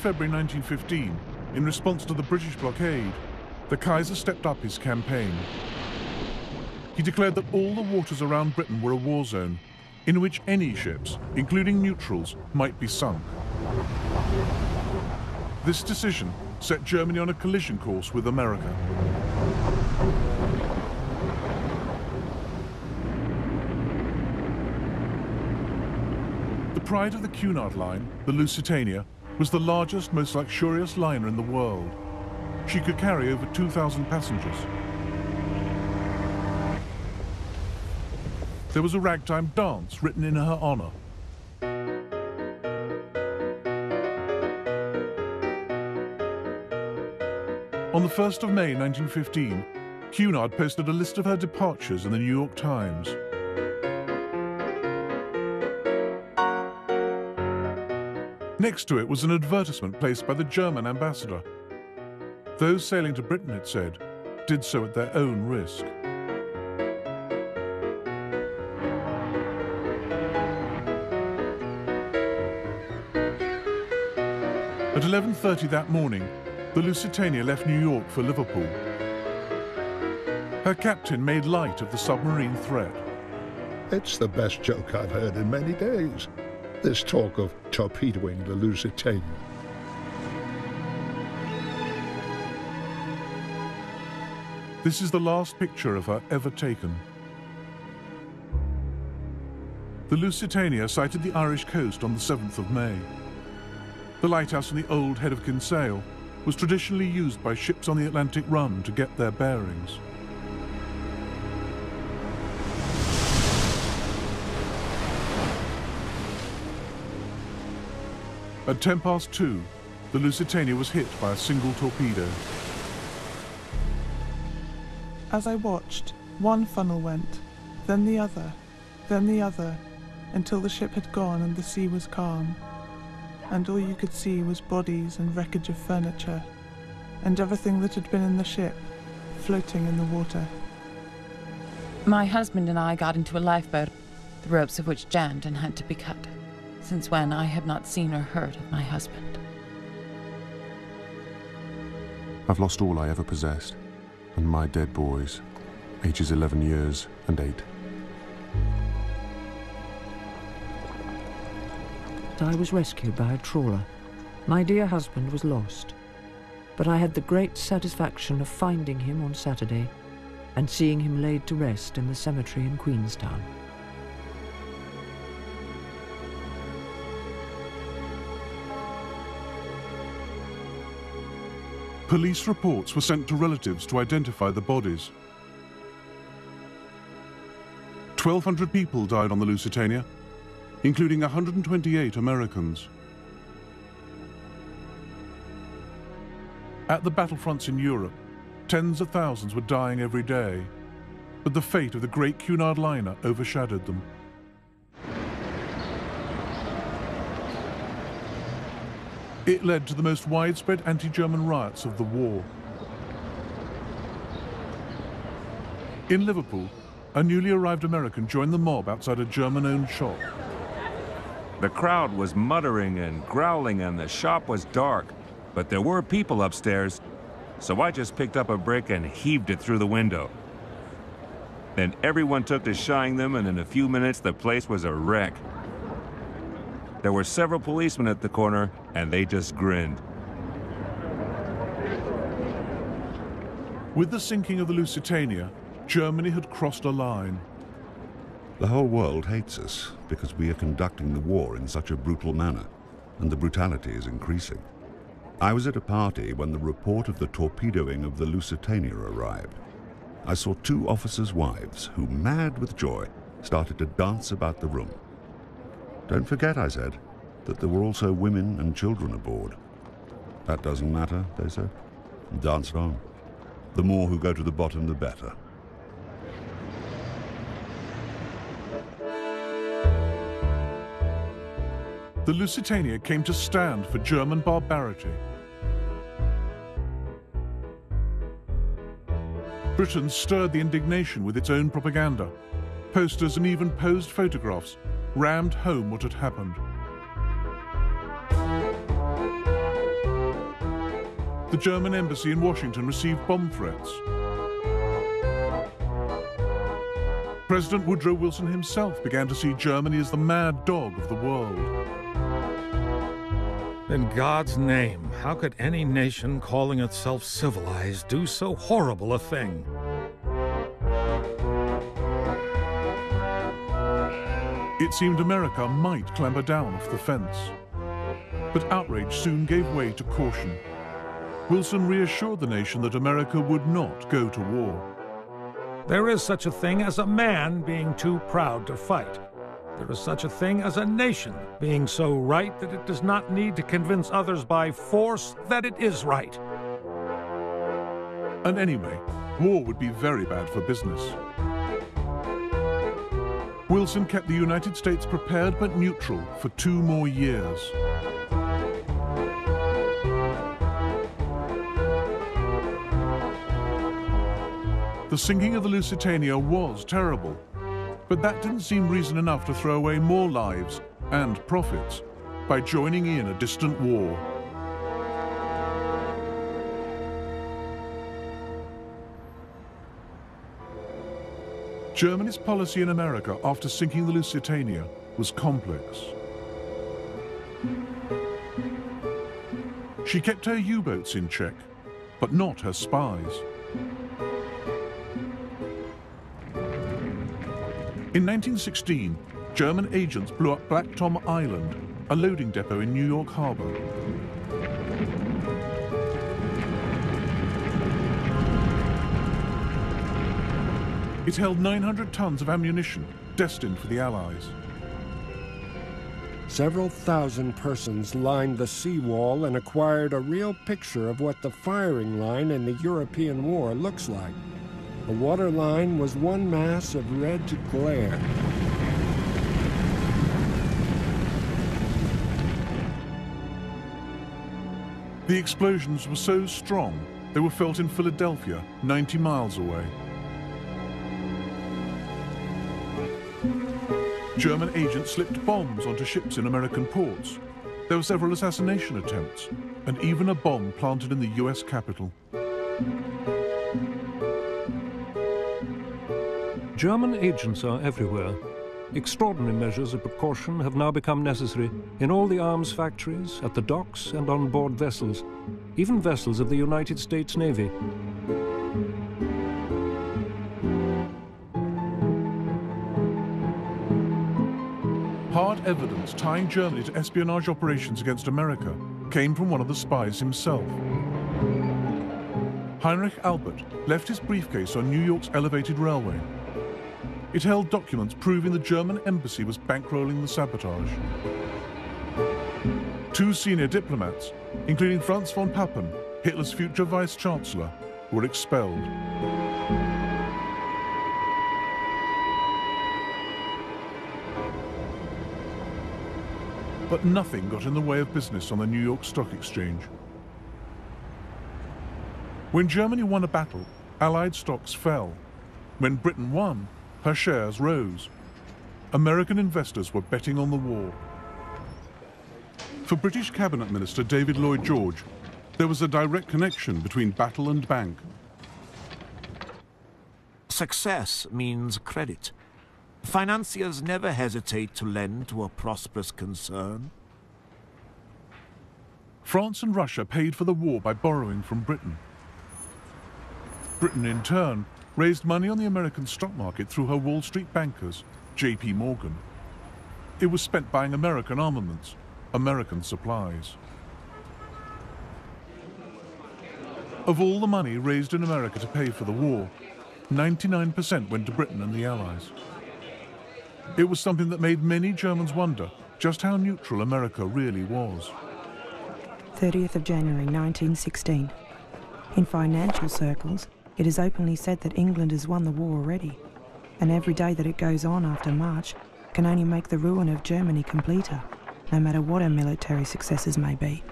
February 1915, in response to the British blockade, the Kaiser stepped up his campaign. He declared that all the waters around Britain were a war zone, in which any ships, including neutrals, might be sunk. This decision set Germany on a collision course with America. The pride of the Cunard Line, the Lusitania, was the largest, most luxurious liner in the world. She could carry over 2,000 passengers. There was a ragtime dance written in her honor. On the 1st of May 1915, Cunard posted a list of her departures in the New York Times. Next to it was an advertisement placed by the German ambassador. Those sailing to Britain, it said, did so at their own risk. At 11:30 that morning, the Lusitania left New York for Liverpool. Her captain made light of the submarine threat. It's the best joke I've heard in many days. This talk of torpedoing the Lusitania. This is the last picture of her ever taken. The Lusitania sighted the Irish coast on the 7th of May. The lighthouse on the old Head of Kinsale was traditionally used by ships on the Atlantic run to get their bearings. At 2:10, the Lusitania was hit by a single torpedo. As I watched, one funnel went, then the other, until the ship had gone and the sea was calm. And all you could see was bodies and wreckage of furniture, and everything that had been in the ship, floating in the water. My husband and I got into a lifeboat, the ropes of which jammed and had to be cut. Since when I have not seen or heard of my husband. I've lost all I ever possessed, and my dead boys, ages 11 years and 8. I was rescued by a trawler. My dear husband was lost, but I had the great satisfaction of finding him on Saturday and seeing him laid to rest in the cemetery in Queenstown. Police reports were sent to relatives to identify the bodies. 1,200 people died on the Lusitania, including 128 Americans. At the battlefronts in Europe, tens of thousands were dying every day, but the fate of the great Cunard liner overshadowed them. It led to the most widespread anti-German riots of the war. In Liverpool, a newly arrived American joined the mob outside a German-owned shop. The crowd was muttering and growling and the shop was dark, but there were people upstairs, so I just picked up a brick and heaved it through the window. Then everyone took to shying them, and in a few minutes the place was a wreck. There were several policemen at the corner, and they just grinned. With the sinking of the Lusitania, Germany had crossed a line. The whole world hates us because we are conducting the war in such a brutal manner, and the brutality is increasing. I was at a party when the report of the torpedoing of the Lusitania arrived. I saw 2 officers' wives who, mad with joy, started to dance about the room. Don't forget, I said, that there were also women and children aboard. That doesn't matter, they said, and danced on. The more who go to the bottom, the better. The Lusitania came to stand for German barbarity. Britain stirred the indignation with its own propaganda. Posters and even posed photographs rammed home what had happened. the German embassy in Washington received bomb threats. President Woodrow Wilson himself began to see Germany as the mad dog of the world. In God's name, how could any nation calling itself civilized do so horrible a thing? It seemed America might clamber down off the fence. But outrage soon gave way to caution. Wilson reassured the nation that America would not go to war. There is such a thing as a man being too proud to fight. There is such a thing as a nation being so right that it does not need to convince others by force that it is right. And anyway, war would be very bad for business. Wilson kept the United States prepared but neutral for 2 more years. The sinking of the Lusitania was terrible, but that didn't seem reason enough to throw away more lives and profits by joining in a distant war. Germany's policy in America after sinking the Lusitania was complex. She kept her U-boats in check, but not her spies. In 1916, German agents blew up Black Tom Island, a loading depot in New York Harbor. It held 900 tons of ammunition destined for the Allies. Several thousand persons lined the seawall and acquired a real picture of what the firing line in the European war looks like. The water line was one mass of red glare. The explosions were so strong, they were felt in Philadelphia, 90 miles away. German agents slipped bombs onto ships in American ports. There were several assassination attempts, and even a bomb planted in the US Capitol. German agents are everywhere. Extraordinary measures of precaution have now become necessary in all the arms factories, at the docks and on board vessels, even vessels of the United States Navy. Hard evidence tying Germany to espionage operations against America came from one of the spies himself. Heinrich Albert left his briefcase on New York's elevated railway. It held documents proving the German embassy was bankrolling the sabotage. 2 senior diplomats, including Franz von Papen, Hitler's future vice-chancellor, were expelled. But nothing got in the way of business on the New York Stock Exchange. When Germany won a battle, Allied stocks fell. When Britain won, her shares rose. American investors were betting on the war. For British Cabinet Minister David Lloyd George, there was a direct connection between battle and bank. Success means credit. Financiers never hesitate to lend to a prosperous concern. France and Russia paid for the war by borrowing from Britain. Britain, in turn, raised money on the American stock market through her Wall Street bankers, J.P. Morgan. It was spent buying American armaments, American supplies. Of all the money raised in America to pay for the war, 99% went to Britain and the Allies. It was something that made many Germans wonder just how neutral America really was. 30th of January 1916. In financial circles, it is openly said that England has won the war already, and every day that it goes on after March can only make the ruin of Germany completer, no matter what her military successes may be.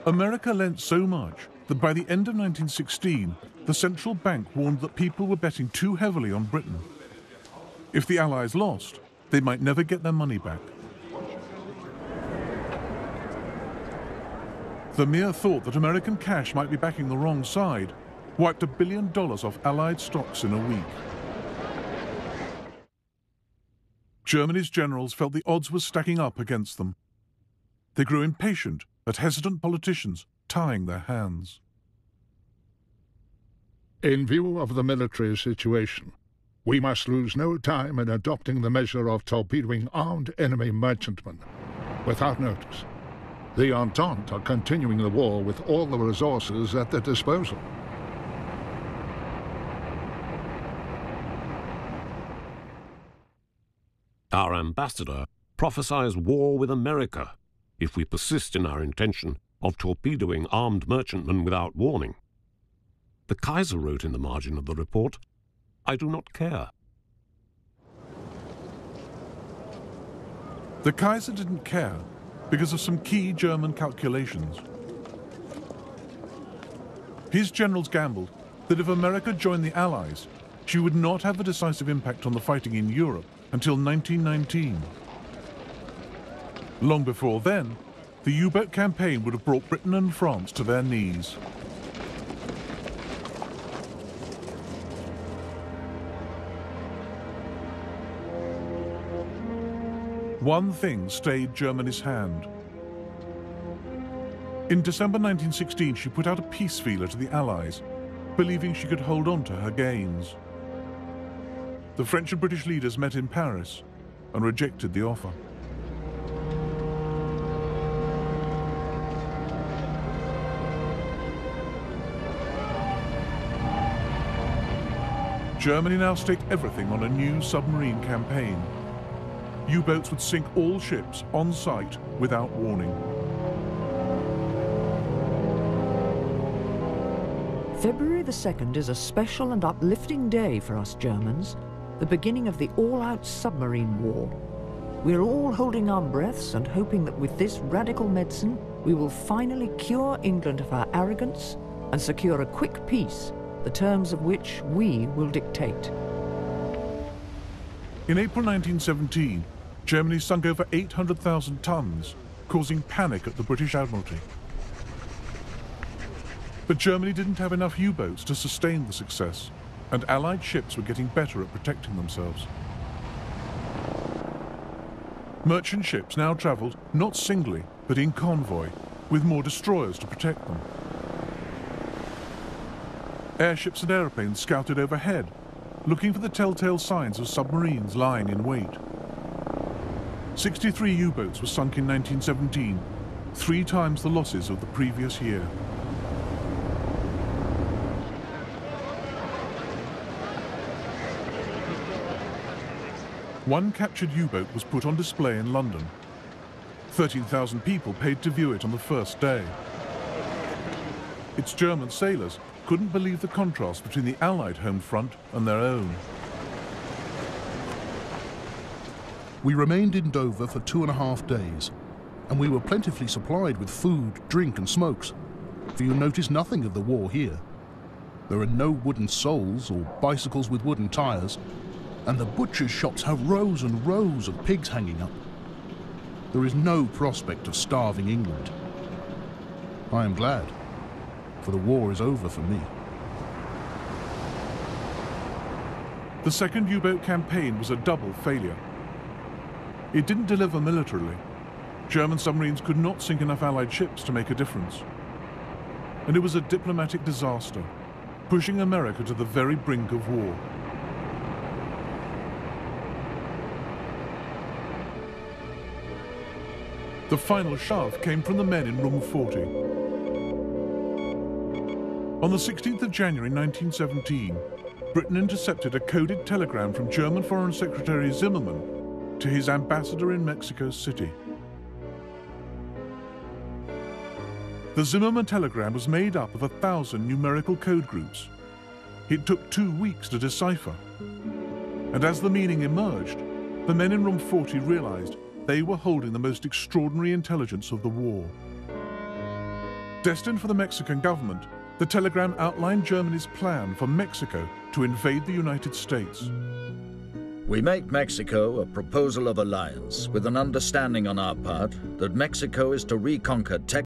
America lent so much that by the end of 1916, the central bank warned that people were betting too heavily on Britain. If the Allies lost, they might never get their money back. The mere thought that American cash might be backing the wrong side wiped $1 billion off Allied stocks in a week. Germany's generals felt the odds were stacking up against them. They grew impatient at hesitant politicians tying their hands. In view of the military situation, we must lose no time in adopting the measure of torpedoing armed enemy merchantmen without notice. The Entente are continuing the war with all the resources at their disposal. Our ambassador prophesies war with America if we persist in our intention of torpedoing armed merchantmen without warning. The Kaiser wrote in the margin of the report, "I do not care." The Kaiser didn't care because of some key German calculations. His generals gambled that if America joined the Allies, she would not have a decisive impact on the fighting in Europe until 1919. Long before then, the U-boat campaign would have brought Britain and France to their knees. One thing stayed Germany's hand. In December 1916, she put out a peace feeler to the Allies, believing she could hold on to her gains. The French and British leaders met in Paris and rejected the offer. Germany now staked everything on a new submarine campaign. U-boats would sink all ships on sight without warning. February the 2nd is a special and uplifting day for us Germans, the beginning of the all-out submarine war. We're all holding our breaths and hoping that with this radical medicine, we will finally cure England of her arrogance and secure a quick peace, the terms of which we will dictate. In April 1917, Germany sunk over 800,000 tons, causing panic at the British Admiralty. But Germany didn't have enough U-boats to sustain the success, and Allied ships were getting better at protecting themselves. Merchant ships now travelled not singly, but in convoy, with more destroyers to protect them. Airships and aeroplanes scouted overhead, looking for the telltale signs of submarines lying in wait. 63 U-boats were sunk in 1917, 3 times the losses of the previous year. One captured U-boat was put on display in London. 13,000 people paid to view it on the first day. Its German sailors couldn't believe the contrast between the Allied home front and their own. We remained in Dover for 2.5 days, and we were plentifully supplied with food, drink and smokes, for you notice nothing of the war here. There are no wooden soles or bicycles with wooden tyres, and the butcher's shops have rows and rows of pigs hanging up. There is no prospect of starving England. I am glad, for the war is over for me. The second U-boat campaign was a double failure. It didn't deliver militarily. German submarines could not sink enough Allied ships to make a difference. And it was a diplomatic disaster, pushing America to the very brink of war. The final shove came from the men in Room 40. On the 16th of January 1917, Britain intercepted a coded telegram from German Foreign Secretary Zimmermann to his ambassador in Mexico City. The Zimmermann telegram was made up of 1,000 numerical code groups. It took 2 weeks to decipher. And as the meaning emerged, the men in Room 40 realized they were holding the most extraordinary intelligence of the war. Destined for the Mexican government, the telegram outlined Germany's plan for Mexico to invade the United States. We make Mexico a proposal of alliance with an understanding on our part that Mexico is to reconquer Texas